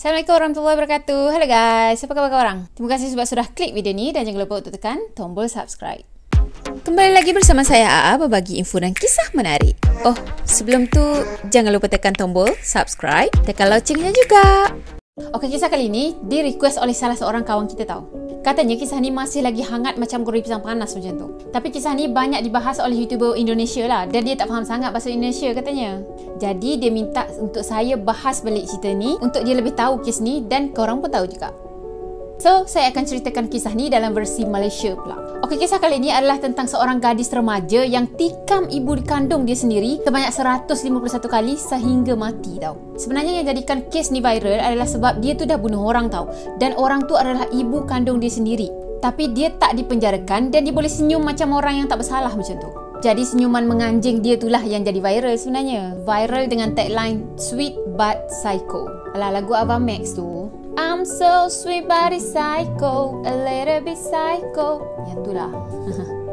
Assalamualaikum warahmatullahi wabarakatuh. Hello guys, apa khabar korang? Terima kasih sebab sudah klik video ni dan jangan lupa untuk tekan tombol subscribe. Kembali lagi bersama saya Aa berbagi info dan kisah menarik. Oh, sebelum tu jangan lupa tekan tombol subscribe, tekan loncengnya juga. Okey, kisah kali ni di request oleh salah seorang kawan kita tahu. Katanya kisah ni masih lagi hangat macam goreng pisang panas macam tu. Tapi kisah ni banyak dibahas oleh YouTuber Indonesia lah dan dia tak faham sangat bahasa Indonesia katanya. Jadi dia minta untuk saya bahas balik cerita ni untuk dia lebih tahu kes ni dan korang pun tahu juga. So, saya akan ceritakan kisah ni dalam versi Malaysia pula. Okey, kisah kali ni adalah tentang seorang gadis remaja yang tikam ibu kandung dia sendiri sebanyak 151 kali sehingga mati tau. Sebenarnya yang jadikan kes ni viral adalah sebab dia tu dah bunuh orang tau. Dan orang tu adalah ibu kandung dia sendiri. Tapi dia tak dipenjarakan dan dia boleh senyum macam orang yang tak bersalah macam tu. Jadi senyuman menganjing dia itulah yang jadi viral sebenarnya. Viral dengan tagline Sweet But Psycho. Alah, lagu Ava Max tu. I'm so sweet but it's psycho, a little bit psycho. Yang tu lah.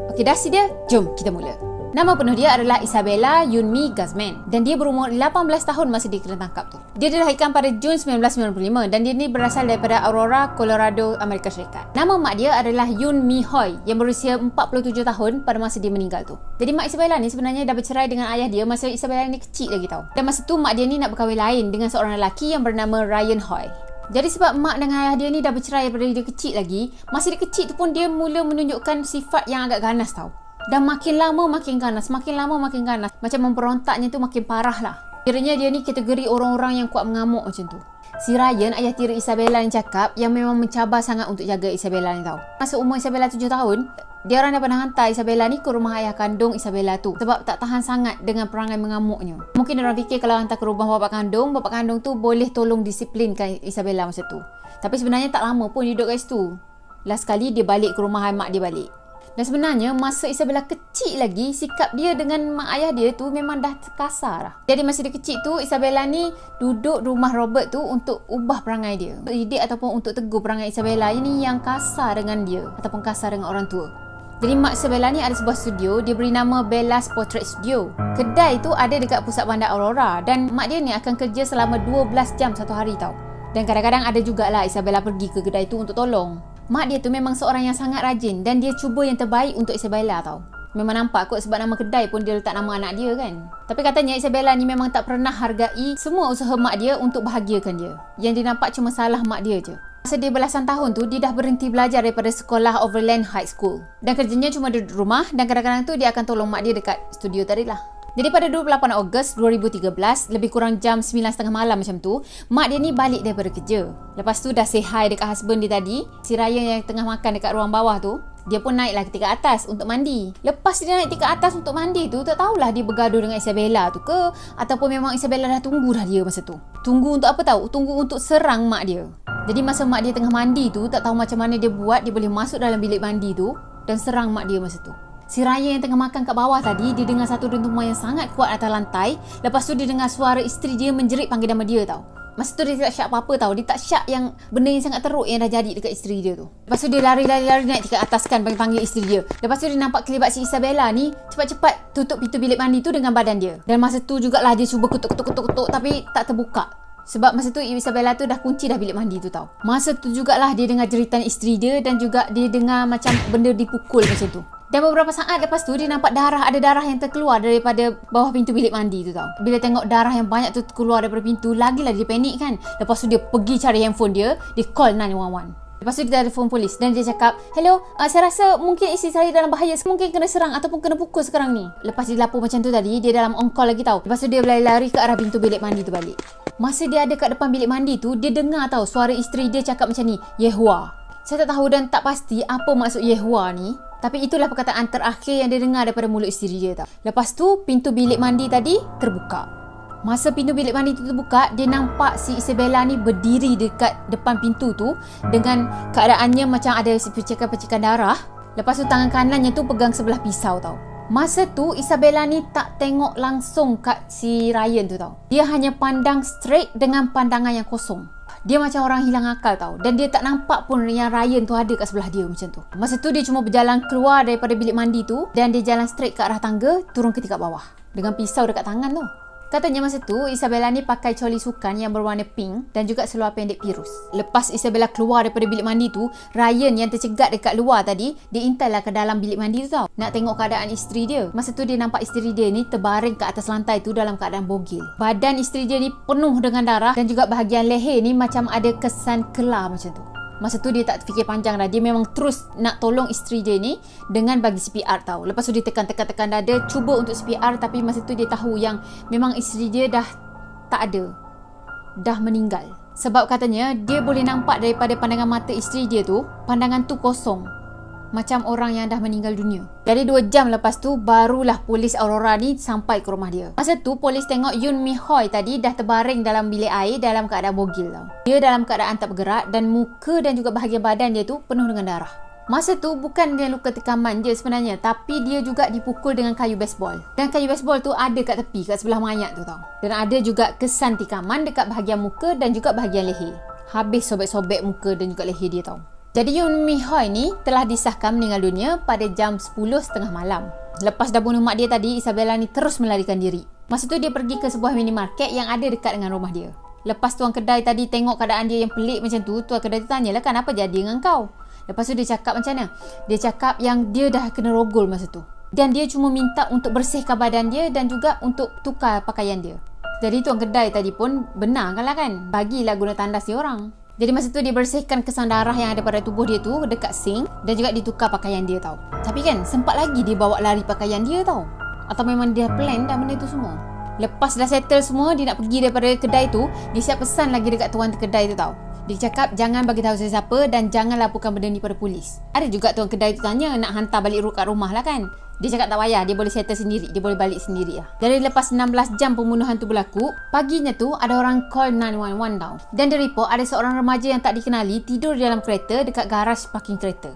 Okey, dah dia. Jom kita mula. Nama penuh dia adalah Isabella Yunmi Guzman dan dia berumur 18 tahun masa dia kena tangkap tu. Dia dilahirkan pada Jun 1995 dan dia ni berasal daripada Aurora, Colorado, Amerika Syarikat. Nama mak dia adalah Yun Mi Hoi yang berusia 47 tahun pada masa dia meninggal tu. Jadi mak Isabella ni sebenarnya dah bercerai dengan ayah dia masa Isabella ni kecil lagi tau. Dan masa tu mak dia ni nak berkahwin lain dengan seorang lelaki yang bernama Ryan Hoi. Jadi sebab mak dengan ayah dia ni dah bercerai daripada dia kecil lagi, masa dia kecil tu pun dia mula menunjukkan sifat yang agak ganas tau. Dan makin lama makin ganas, makin lama makin ganas. Macam memberontaknya tu makin parah lah. Kiranya dia ni kategori orang-orang yang kuat mengamuk macam tu. Si Ryan, ayah tiri Isabella ni cakap yang memang mencabar sangat untuk jaga Isabella ni tau. Masa umur Isabella 7 tahun, dia orang dah pernah hantar Isabella ni ke rumah ayah kandung Isabella tu sebab tak tahan sangat dengan perangai mengamuknya. Mungkin dia orang fikir kalau hantar ke rumah bapa kandung tu boleh tolong disiplinkan Isabella masa tu. Tapi sebenarnya tak lama pun dia duduk kat situ. Last kali dia balik ke rumah mak dia balik. Dan sebenarnya masa Isabella kecil lagi, sikap dia dengan mak ayah dia tu memang dah kasar lah. Jadi masa dia kecil tu, Isabella ni duduk rumah Robert tu untuk ubah perangai dia. Untuk didik ataupun untuk tegur perangai Isabella ini yang kasar dengan dia ataupun kasar dengan orang tua. Jadi mak Isabella ni ada sebuah studio, dia beri nama Bella's Portrait Studio. Kedai tu ada dekat pusat bandar Aurora dan mak dia ni akan kerja selama 12 jam satu hari tau. Dan kadang-kadang ada jugalah Isabella pergi ke kedai tu untuk tolong. Mak dia tu memang seorang yang sangat rajin dan dia cuba yang terbaik untuk Isabella tau. Memang nampak kot sebab nama kedai pun dia letak nama anak dia kan. Tapi katanya Isabella ni memang tak pernah hargai semua usaha mak dia untuk bahagiakan dia. Yang dia nampak cuma salah mak dia je. Masa dia belasan tahun tu, dia dah berhenti belajar daripada sekolah Overland High School. Dan kerjanya cuma duduk rumah dan kadang-kadang tu dia akan tolong mak dia dekat studio tadi lah. Jadi pada 28 Ogos 2013, lebih kurang jam 9.30 malam macam tu, mak dia ni balik daripada kerja. Lepas tu dah say hi dekat husband dia tadi, si Ryan yang tengah makan dekat ruang bawah tu. Dia pun naiklah ke tingkat atas untuk mandi. Lepas dia naik tingkat atas untuk mandi tu, tak tahulah dia bergaduh dengan Isabella tu ke, ataupun memang Isabella dah tunggu dah dia masa tu. Tunggu untuk apa tahu? Tunggu untuk serang mak dia. Jadi masa mak dia tengah mandi tu, tak tahu macam mana dia buat, dia boleh masuk dalam bilik mandi tu dan serang mak dia masa tu. Si Ryan yang tengah makan kat bawah tadi, dia dengar satu dentuman yang sangat kuat atas lantai. Lepas tu dia dengar suara isteri dia menjerit panggil nama dia tau. Masa tu dia tak syak apa-apa tau. Dia tak syak yang benda yang sangat teruk yang dah jadi dekat isteri dia tu. Lepas tu dia lari naik tingkat atas kan panggil isteri dia. Lepas tu dia nampak kelibat si Isabella ni cepat-cepat tutup pintu bilik mandi tu dengan badan dia. Dan masa tu jugalah dia cuba ketuk tapi tak terbuka. Sebab masa tu Isabella tu dah kunci dah bilik mandi tu tau. Masa tu jugalah dia dengar jeritan isteri dia dan juga dia dengar macam benda dipukul macam tu. Dan beberapa saat lepas tu dia nampak ada darah yang terkeluar daripada bawah pintu bilik mandi tu tau. Bila tengok darah yang banyak tu keluar daripada pintu, lagilah dia panik kan. Lepas tu dia pergi cari handphone dia call 911. Lepas tu dia telefon polis dan dia cakap, "Hello, saya rasa mungkin isteri saya dalam bahaya, mungkin kena serang ataupun kena pukul sekarang ni." Lepas dia lapor macam tu tadi, dia dalam on call lagi tau. Lepas tu dia lari ke arah pintu bilik mandi tu balik. Masa dia ada kat depan bilik mandi tu, dia dengar tau suara isteri dia cakap macam ni, "Yehua." Saya tak tahu dan tak pasti apa maksud Yehua ni. Tapi itulah perkataan terakhir yang dia dengar daripada mulut isteri dia tau. Lepas tu, pintu bilik mandi tadi terbuka. Masa pintu bilik mandi tu terbuka, dia nampak si Isabella ni berdiri dekat depan pintu tu dengan keadaannya macam ada percikan-percikan darah. Lepas tu tangan kanannya tu pegang sebelah pisau tau. Masa tu Isabella ni tak tengok langsung kat si Ryan tu tau. Dia hanya pandang straight dengan pandangan yang kosong. Dia macam orang hilang akal tau. Dan dia tak nampak pun yang Ryan tu ada kat sebelah dia macam tu. Masa tu dia cuma berjalan keluar daripada bilik mandi tu dan dia jalan straight ke arah tangga, turun ke tingkat bawah dengan pisau dekat tangan tu. Katanya masa tu Isabella ni pakai coli sukan yang berwarna pink dan juga seluar pendek pirus. Lepas Isabella keluar daripada bilik mandi tu, Ryan yang tercegat dekat luar tadi, dia intai lah ke dalam bilik mandi tu tau, nak tengok keadaan isteri dia. Masa tu dia nampak isteri dia ni terbaring ke atas lantai tu dalam keadaan bogil. Badan isteri dia ni penuh dengan darah dan juga bahagian leher ni macam ada kesan kelar macam tu. Masa tu dia tak fikir panjang dah. Dia memang terus nak tolong isteri dia ni dengan bagi CPR tau. Lepas tu dia tekan dada, cuba untuk CPR, tapi masa tu dia tahu yang memang isteri dia dah tak ada. Dah meninggal. Sebab katanya dia boleh nampak daripada pandangan mata isteri dia tu, pandangan tu kosong. Macam orang yang dah meninggal dunia. Jadi 2 jam lepas tu barulah polis Aurora ni sampai ke rumah dia. Masa tu polis tengok Yoon Mi Hoi tadi dah terbaring dalam bilik air dalam keadaan bogil tau. Dia dalam keadaan tak bergerak dan muka dan juga bahagian badan dia tu penuh dengan darah. Masa tu bukan dia luka tekaman je sebenarnya, tapi dia juga dipukul dengan kayu baseball. Dan kayu baseball tu ada kat tepi, kat sebelah mayat tu tau. Dan ada juga kesan tikaman dekat bahagian muka dan juga bahagian leher. Habis sobek-sobek muka dan juga leher dia tau. Jadi Yoon Mi Hoi ni telah disahkan meninggal dunia pada jam 10.30 malam. Lepas dah bunuh mak dia tadi, Isabella ni terus melarikan diri. Masa tu dia pergi ke sebuah minimarket yang ada dekat dengan rumah dia. Lepas tuan kedai tadi tengok keadaan dia yang pelik macam tu, tuan kedai tu tanyalah, kenapa jadi dengan kau? Lepas tu dia cakap macam mana? Dia cakap yang dia dah kena rogol masa tu. Dan dia cuma minta untuk bersihkan badan dia dan juga untuk tukar pakaian dia. Jadi tuan kedai tadi pun benar kan? Bagilah guna tandas dia orang. Jadi masa tu dia bersihkan kesan darah yang ada pada tubuh dia tu dekat sink dan juga ditukar pakaian dia tau. Tapi kan sempat lagi dia bawa lari pakaian dia tau. Atau memang dia plan dah benda tu semua. Lepas dah settle semua, dia nak pergi daripada kedai tu, dia siap pesan lagi dekat tuan kedai tu tau. Dia cakap jangan bagi tahu sesiapa dan jangan laporkan benda ni pada polis. Ada juga tuan kedai tu tanya nak hantar balik kat rumah lah kan. Dia cakap tak payah, dia boleh settle sendiri, dia boleh balik sendiri lah. Dari lepas 16 jam pembunuhan tu berlaku, paginya tu ada orang call 911 tau. Dan dia report ada seorang remaja yang tak dikenali tidur di dalam kereta dekat garaj parking kereta.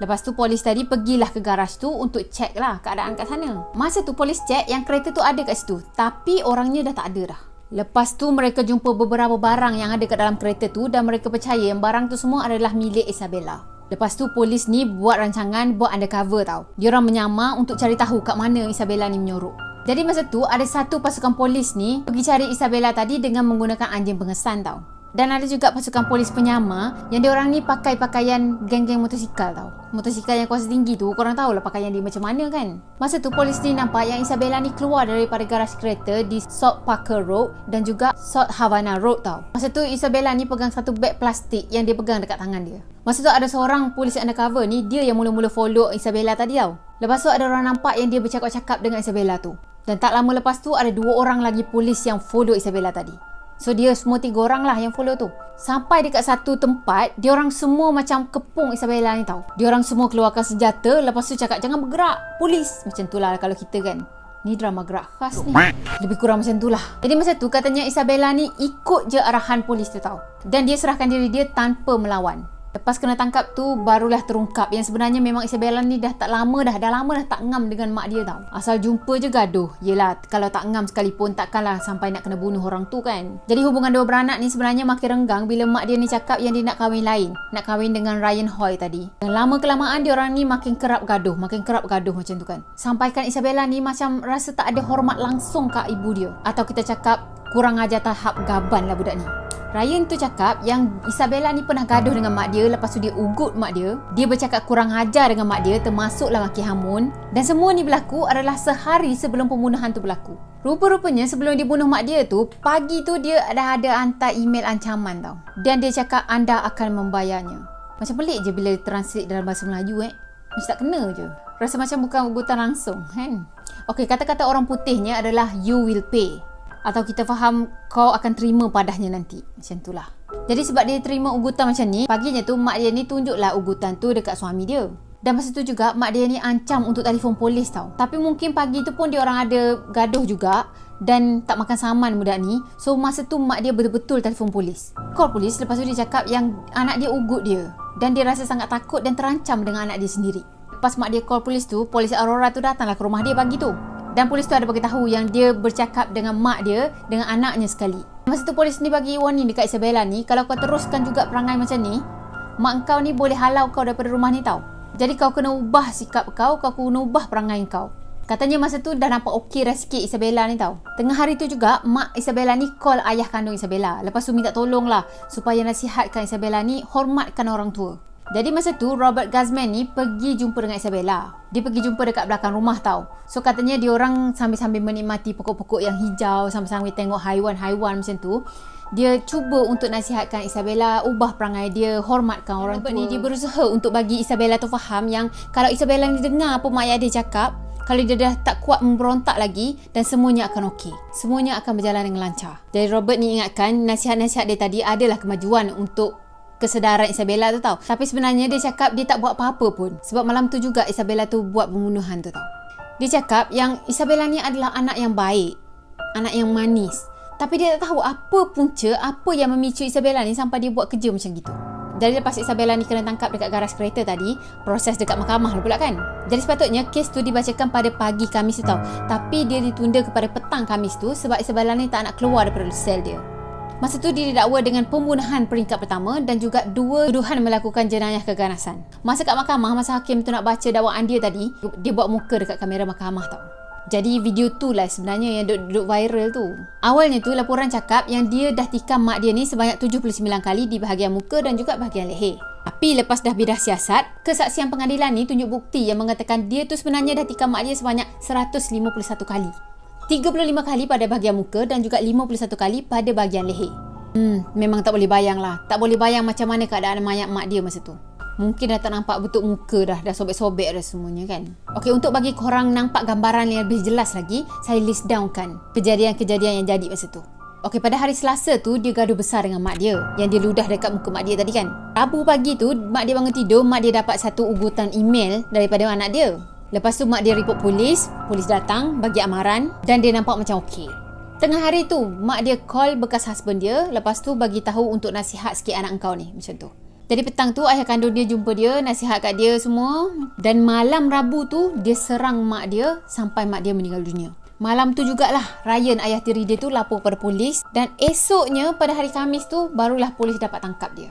Lepas tu polis tadi pergilah ke garaj tu untuk cek lah keadaan kat sana. Masa tu polis cek yang kereta tu ada kat situ, tapi orangnya dah tak ada dah. Lepas tu mereka jumpa beberapa barang yang ada kat dalam kereta tu dan mereka percaya yang barang tu semua adalah milik Isabella. Lepas tu polis ni buat rancangan, buat undercover tau. Diorang menyamar untuk cari tahu kat mana Isabella ni menyorok. Jadi masa tu ada satu pasukan polis ni pergi cari Isabella tadi dengan menggunakan anjing pengesan tau. Dan ada juga pasukan polis penyamar yang diorang ni pakai pakaian geng-geng motosikal tau. Motosikal yang kuasa tinggi tu, korang tahulah pakaian dia macam mana kan. Masa tu polis ni nampak yang Isabella ni keluar daripada garaj kereta di South Parker Road dan juga South Havana Road tau. Masa tu Isabella ni pegang satu beg plastik yang dia pegang dekat tangan dia. Masa tu ada seorang polis undercover ni, dia yang mula-mula follow Isabella tadi tau. Lepas tu ada orang nampak yang dia bercakap-cakap dengan Isabella tu. Dan tak lama lepas tu ada 2 orang lagi polis yang follow Isabella tadi. So dia semua 3 orang lah yang follow tu. Sampai dekat satu tempat, diorang semua macam kepung Isabella ni tau. Diorang semua keluarkan senjata, lepas tu cakap jangan bergerak, polis. Macam tu lah kalau kita kan. Ni drama gerak khas ni. Lebih kurang macam tu lah. Jadi masa tu katanya Isabella ni ikut je arahan polis tu tau. Dan dia serahkan diri dia tanpa melawan. Lepas kena tangkap tu barulah terungkap yang sebenarnya memang Isabella ni dah lama dah tak ngam dengan mak dia tau. Asal jumpa je gaduh. Yelah, kalau tak ngam sekalipun takkanlah sampai nak kena bunuh orang tu kan. Jadi hubungan 2 beranak ni sebenarnya makin renggang bila mak dia ni cakap yang dia nak kahwin lain. Nak kahwin dengan Ryan Hoi tadi. Dan lama kelamaan dia orang ni makin kerap gaduh macam tu kan. Sampaikan Isabella ni macam rasa tak ada hormat langsung kat ibu dia. Atau kita cakap kurang ajar tahap gaban lah budak ni. Ryan tu cakap yang Isabella ni pernah gaduh dengan mak dia, lepas tu dia ugut mak dia. Dia bercakap kurang ajar dengan mak dia, termasuklah maki hamun. Dan semua ni berlaku adalah sehari sebelum pembunuhan tu berlaku. Rupa-rupanya sebelum dia bunuh mak dia tu, pagi tu dia dah ada hantar email ancaman tau. Dan dia cakap anda akan membayarnya. Macam pelik je bila translate dalam bahasa Melayu Macam tak kena je. Rasa macam bukan ugutan langsung kan. Okey, kata-kata orang putihnya adalah you will pay. Atau kita faham kau akan terima padahnya nanti. Macam itulah. Jadi sebab dia terima ugutan macam ni, paginya tu mak dia ni tunjuklah ugutan tu dekat suami dia. Dan masa tu juga mak dia ni ancam untuk telefon polis tau. Tapi mungkin pagi tu pun dia orang ada gaduh juga dan tak makan saman budak ni. So masa tu mak dia betul-betul telefon polis. Call polis, lepas tu dia cakap yang anak dia ugut dia. Dan dia rasa sangat takut dan terancam dengan anak dia sendiri. Lepas mak dia call polis tu, polis Aurora tu datanglah ke rumah dia pagi tu. Dan polis tu ada bagi tahu yang dia bercakap dengan mak dia dengan anaknya sekali. Masa tu polis ni bagi warning dekat Isabella ni, kalau kau teruskan juga perangai macam ni, mak kau ni boleh halau kau daripada rumah ni tau. Jadi kau kena ubah sikap kau kena ubah perangai kau. Katanya masa tu dah nampak okey dah sikit Isabella ni tau. Tengah hari tu juga, mak Isabella ni call ayah kandung Isabella. Lepas tu minta tolong lah supaya nasihatkan Isabella ni hormatkan orang tua. Jadi masa tu Robert Guzman ni pergi jumpa dengan Isabella. Dia pergi jumpa dekat belakang rumah tau. So katanya dia orang sambil-sambil menikmati pokok-pokok yang hijau, sambil-sambil tengok haiwan-haiwan macam tu. Dia cuba untuk nasihatkan Isabella ubah perangai dia, hormatkan orang tua. Ni dia berusaha untuk bagi Isabella tu faham yang kalau Isabella ni dengar apa mak ayah dia cakap, kalau dia dah tak kuat memberontak lagi dan semuanya akan okey. Semuanya akan berjalan dengan lancar. Jadi Robert ni ingatkan nasihat-nasihat dia tadi adalah kemajuan untuk kesedaran Isabella tu tau. Tapi sebenarnya dia cakap dia tak buat apa-apa pun. Sebab malam tu juga Isabella tu buat pembunuhan tu tau. Dia cakap yang Isabella ni adalah anak yang baik, anak yang manis. Tapi dia tak tahu apa punca, apa yang memicu Isabella ni sampai dia buat kerja macam gitu. Jadi lepas Isabella ni kena tangkap dekat garas kereta tadi, proses dekat mahkamah pula kan. Jadi sepatutnya kes tu dibacakan pada pagi Khamis tu tau. Tapi dia ditunda kepada petang Khamis tu sebab Isabella ni tak nak keluar daripada sel dia. Masa tu dia didakwa dengan pembunuhan peringkat pertama dan juga 2 tuduhan melakukan jenayah keganasan. Masa kat mahkamah, masa hakim tu nak baca dakwaan dia tadi, dia buat muka dekat kamera mahkamah tau. Jadi video tu lah sebenarnya yang duduk viral tu. Awalnya tu laporan cakap yang dia dah tikam mak dia ni sebanyak 79 kali di bahagian muka dan juga bahagian leher. Tapi lepas dah bidah siasat, kesaksian pengadilan ni tunjuk bukti yang mengatakan dia tu sebenarnya dah tikam mak dia sebanyak 151 kali. 35 kali pada bahagian muka dan juga 51 kali pada bahagian leher. Memang tak boleh bayang lah. Tak boleh bayang macam mana keadaan mayat mak dia masa tu. Mungkin dah tak nampak bentuk muka dah sobek-sobek dah semuanya kan. Okey, untuk bagi korang nampak gambaran yang lebih jelas lagi, saya list down kan kejadian-kejadian yang jadi masa tu. Okey, pada hari Selasa tu dia gaduh besar dengan mak dia yang dia ludah dekat muka mak dia tadi kan. Rabu pagi tu mak dia bangun tidur, mak dia dapat satu ugutan email daripada anak dia. Lepas tu mak dia report polis datang bagi amaran dan dia nampak macam okey. Tengah hari tu mak dia call bekas husband dia, lepas tu bagi tahu untuk nasihat sikit anak engkau ni macam tu. Jadi petang tu ayah kandung dia jumpa dia, nasihat kat dia semua. Dan malam Rabu tu dia serang mak dia sampai mak dia meninggal dunia. Malam tu jugalah Ryan ayah tiri dia tu lapor pada polis. Dan esoknya pada hari Khamis tu barulah polis dapat tangkap dia.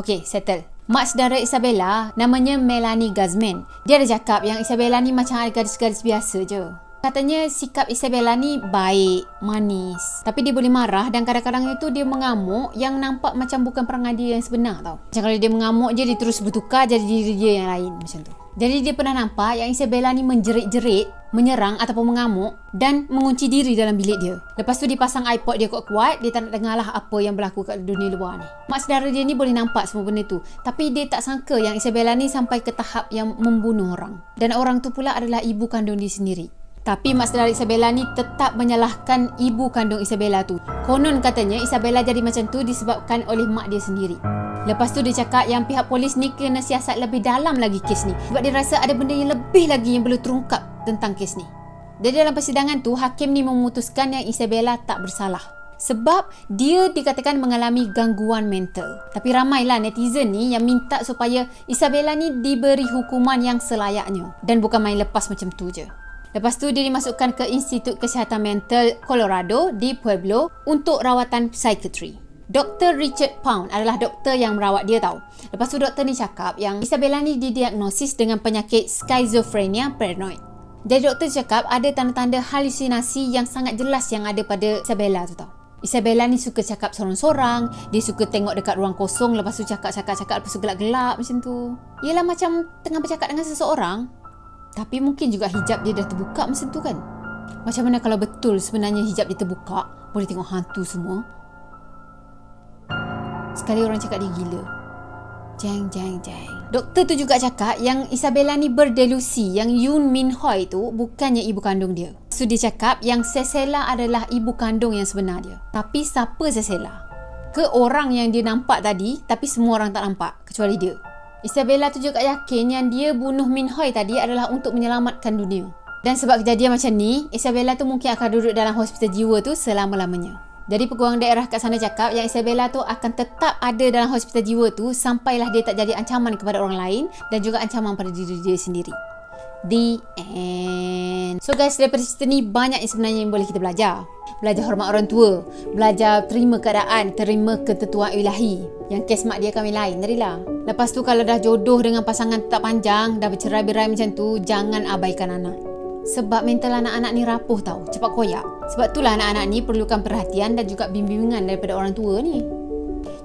Okey, settle. Mak saudara Isabella namanya Melanie Guzman. Dia ada cakap yang Isabella ni macam gadis-gadis biasa je. Katanya sikap Isabella ni baik, manis. Tapi dia boleh marah dan kadang-kadang itu dia mengamuk yang nampak macam bukan perangai dia yang sebenar tau. Macam kalau dia mengamuk je, dia terus bertukar jadi diri dia yang lain macam tu. Jadi dia pernah nampak yang Isabella ni menjerit-jerit, menyerang ataupun mengamuk dan mengunci diri dalam bilik dia. Lepas tu dipasang iPod dia kuat-kuat, dia tak nak dengar lah apa yang berlaku kat dunia luar ni. Mak saudara dia ni boleh nampak semua benda tu. Tapi dia tak sangka yang Isabella ni sampai ke tahap yang membunuh orang. Dan orang tu pula adalah ibu kandung dia sendiri. Tapi mak saudara Isabella ni tetap menyalahkan ibu kandung Isabella tu. Konon katanya Isabella jadi macam tu disebabkan oleh mak dia sendiri. Lepas tu dia cakap yang pihak polis ni kena siasat lebih dalam lagi kes ni. Sebab dia rasa ada benda yang lebih lagi yang perlu terungkap tentang kes ni. Jadi dalam persidangan tu, hakim ni memutuskan yang Isabella tak bersalah. Sebab dia dikatakan mengalami gangguan mental. Tapi ramailah netizen ni yang minta supaya Isabella ni diberi hukuman yang selayaknya. Dan bukan main lepas macam tu je. Lepas tu dia dimasukkan ke Institut Kesihatan Mental Colorado di Pueblo untuk rawatan psikiatri. Dr. Richard Pound adalah doktor yang merawat dia tau. Lepas tu doktor ni cakap yang Isabella ni didiagnosis dengan penyakit schizophrenia paranoid. Jadi doktor cakap ada tanda-tanda halusinasi yang sangat jelas yang ada pada Isabella tu tau. Isabella ni suka cakap sorang-sorang, dia suka tengok dekat ruang kosong lepas tu cakap-cakap lepas tu gelap-gelap macam tu. Yelah macam tengah bercakap dengan seseorang. Tapi mungkin juga hijab dia dah terbuka masa tu kan. Macam mana kalau betul sebenarnya hijab dia terbuka, boleh tengok hantu semua. Sekali orang cakap dia gila. Jeng. Doktor tu juga cakap yang Isabella ni berdelusi yang Yoon Min Hoi tu bukannya ibu kandung dia. So dia cakap yang Cecella adalah ibu kandung yang sebenar dia. Tapi siapa Cecella? Ke orang yang dia nampak tadi tapi semua orang tak nampak kecuali dia. Isabella tu juga yakin yang dia bunuh Min Hoi tadi adalah untuk menyelamatkan dunia. Dan sebab kejadian macam ni, Isabella tu mungkin akan duduk dalam hospital jiwa tu selama-lamanya. Jadi peguam daerah kat sana cakap yang Isabella tu akan tetap ada dalam hospital jiwa tu sampailah dia tak jadi ancaman kepada orang lain dan juga ancaman pada diri dia sendiri. The end. So guys, daripada cerita ni banyak yang sebenarnya yang boleh kita belajar. Belajar hormat orang tua, belajar terima keadaan, terima ketentuan ilahi. Yang kes mak dia kahwin lain tadi lah. Lepas tu kalau dah jodoh dengan pasangan tak panjang, dah bercerai-berai macam tu, jangan abaikan anak. Sebab mental anak-anak ni rapuh tau, cepat koyak. Sebab itulah anak-anak ni perlukan perhatian dan juga bimbingan daripada orang tua ni.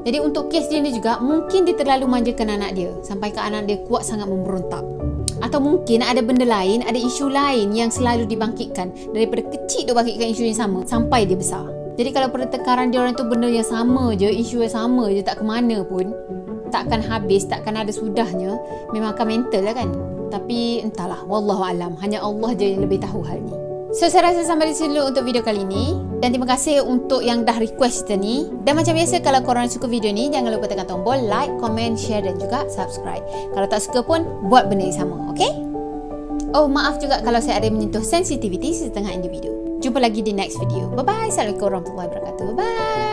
Jadi untuk kes dia ni juga, mungkin dia terlalu manjakan anak dia sampai ke anak dia kuat sangat memberontak. Atau mungkin ada benda lain, ada isu lain yang selalu dibangkitkan. Daripada kecil dia bangkitkan isu yang sama sampai dia besar. Jadi kalau pertengkaran dia orang tu benda yang sama je, isu yang sama je, tak ke mana pun, takkan habis, takkan ada sudahnya, memang akan mental lah kan. Tapi entahlah, wallahualam, hanya Allah je yang lebih tahu hal ni. So saya rasa sampai di sini dulu untuk video kali ni. Dan terima kasih untuk yang dah request kita ni. Dan macam biasa, kalau korang suka video ni, jangan lupa tekan tombol like, comment, share dan juga subscribe. Kalau tak suka pun, buat benda yang sama, okay? Oh, maaf juga kalau saya ada menyentuh sensitivity setengah individu. Jumpa lagi di next video. Bye-bye. Assalamualaikum warahmatullahi wabarakatuh. Bye.